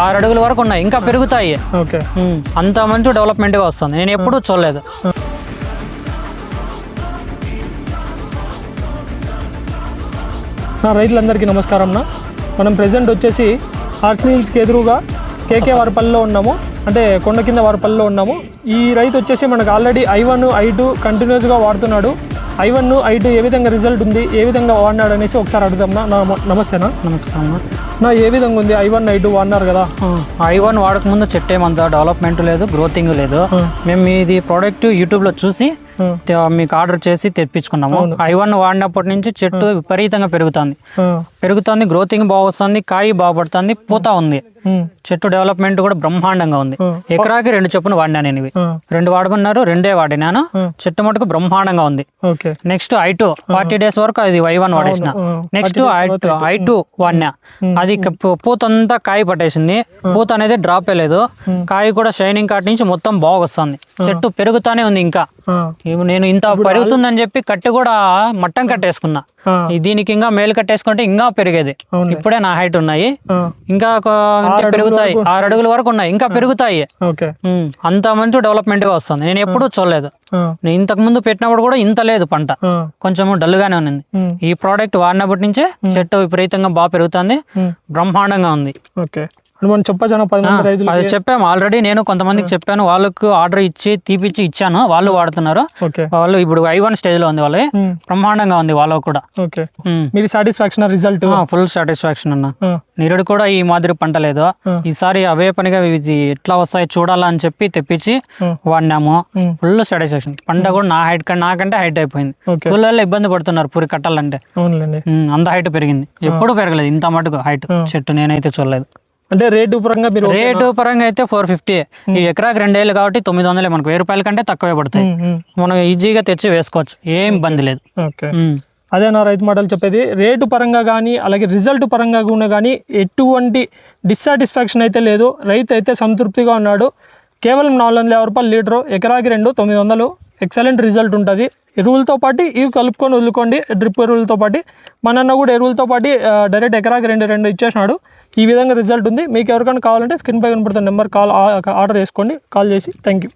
6 అడుగుల వరకు ఉన్నాయి, ఇంకా పెరుగుతాయి. ఓకే. అంత మంచి డెవలప్మెంట్గా వస్తుంది, నేను ఎప్పుడూ చూడలేదు. రైతులందరికీ నమస్కారం. మనం ప్రెజెంట్ వచ్చేసి హార్స్ హిల్స్కి ఎదురుగా కేకే వారిపల్లిలో ఉన్నాము, అంటే కొండ కింద వారిపల్లిలో ఉన్నాము. ఈ రైతు వచ్చేసి మనకు ఆల్రెడీ I1 I2 కంటిన్యూస్గా వాడుతున్నాడు. I1 I2 ఏ విధంగా రిజల్ట్ ఉంది, ఏ విధంగా వాడినాడు అనేసి ఒకసారి అడుగుదాం. నమస్తేనా. నమస్కారం. ఏ విధంగా ఉంది I1 I2 వాడినారు కదా? I1 వాడకముందు చెట్టు ఏమంత డెవలప్మెంట్ లేదు, గ్రోతింగ్ లేదు. మేము ఇది ప్రోడక్ట్ యూట్యూబ్లో చూసి మీకు ఆర్డర్ చేసి తెప్పించుకున్నాము. I1 వాడినప్పటి నుంచి చెట్టు విపరీతంగా పెరుగుతుంది, గ్రోతింగ్ బాగా వస్తుంది, కాయ బాగుపడుతుంది, పూత ఉంది, చెట్టు డెవలప్మెంట్ కూడా బ్రహ్మాండంగా ఉంది. ఎకరాకి 2 చొప్పున వాడినా నేను. ఇవి 2 వాడమన్నారు, 2 వాడినాను. చెట్టు మటుకు బ్రహ్మాండంగా ఉంది. నెక్స్ట్ I2 40 డేస్ వరకు అది I1 వాడేసిన. నెక్స్ట్ I2 వాడినా, అది పూత అంతా కాయ పట్టేసింది. పూత అనేది డ్రాప్ లేదు, కాయ కూడా షైనింగ్ కాట్ నుంచి మొత్తం బాగా వస్తుంది. చెట్టు పెరుగుతానే ఉంది. ఇంకా నేను ఇంత పెరుగుతుందని చెప్పి కట్టి కూడా మట్టం కట్టేసుకున్నా. దీనికి ఇంకా మేలు కట్టేసుకుంటే ఇంకా పెరిగేది. ఇప్పుడే నా హైట్ ఉన్నాయి, ఇంకా పెరుగుతాయి. 6 అడుగుల వరకు ఉన్నాయి, ఇంకా పెరుగుతాయి. అంత మంచి డెవలప్మెంట్ గా వస్తుంది, నేను ఎప్పుడూ చూడలేదు. నేను ఇంతకు ముందు పెట్టినప్పుడు కూడా ఇంత లేదు, పంట కొంచెం డల్ గానే ఉంది. ఈ ప్రోడక్ట్ వాడినప్పటి నుంచే చెట్టు విపరీతంగా బాగా పెరుగుతుంది, బ్రహ్మాండంగా ఉంది. అది చెప్పాము ఆల్రెడీ, నేను కొంతమందికి చెప్పాను, వాళ్ళకు ఆర్డర్ ఇచ్చి తీపిచ్చి ఇచ్చాను, వాళ్ళు వాడుతున్నారు. వాళ్ళు ఇప్పుడు I1 స్టేజ్ లో ఉంది, వాళ్ళు బ్రహ్మాండంగా ఉంది, వాళ్ళకు కూడా. మీరు సాటిస్ఫాక్షన్ రిజల్ట్? ఫుల్ సాటిస్ఫాక్షన్ అన్న. నిరుడు కూడా ఈ మాదిరి పంట లేదు. ఈసారి అవే పనిగా ఇది ఎట్లా వస్తాయి చూడాలని చెప్పి తెప్పించి వాడినాము. Full satisfaction. పంట కూడా నా హైట్ నాకంటే హైట్ అయిపోయింది. ఊళ్ళో ఇబ్బంది పడుతున్నారు పూరి కట్టాలంటే, అంత హైట్ పెరిగింది. ఎప్పుడు పెరగలేదు ఇంత మటుకు హైట్ చెట్టు, నేనైతే చూడలేదు. అంటే రేటు పరంగా అయితే 450. ఈ ఎకరాకి 2 ఏళ్ళు కాబట్టి 900. మనకు 1000 రూపాయల కంటే తక్కువే పడతాయి. మనం ఈజీగా తెచ్చి వేసుకోవచ్చు, ఏం ఇబ్బంది లేదు. అదే నా రైతు మాటలు చెప్పేది. రేటు పరంగా కానీ అలాగే రిజల్ట్ పరంగా కూడా కానీ ఎటువంటి డిస్సాటిస్ఫాక్షన్ అయితే లేదు. రైతు అయితే సంతృప్తిగా ఉన్నాడు. కేవలం 450 రూపాయలు లీటరు, ఎకరాకి 2 900. ఎక్సలెంట్ రిజల్ట్ ఉంటుంది. ఎరువులతో పాటు ఇవి కలుపుకొని వదులుకోండి, డ్రిప్ ఎరువులతో పాటు. మనన్న కూడా ఎరువులతో పాటు డైరెక్ట్ ఎకరాకి 2 ఇచ్చేసినాడు. ఈ విధంగా రిజల్ట్ ఉంది. మీకు ఎవరికైనా కావాలంటే స్క్రీన్ పై కనపడుతున్న నెంబర్ ఆర్డర్ చేసుకోండి, కాల్ చేసి. Thank you.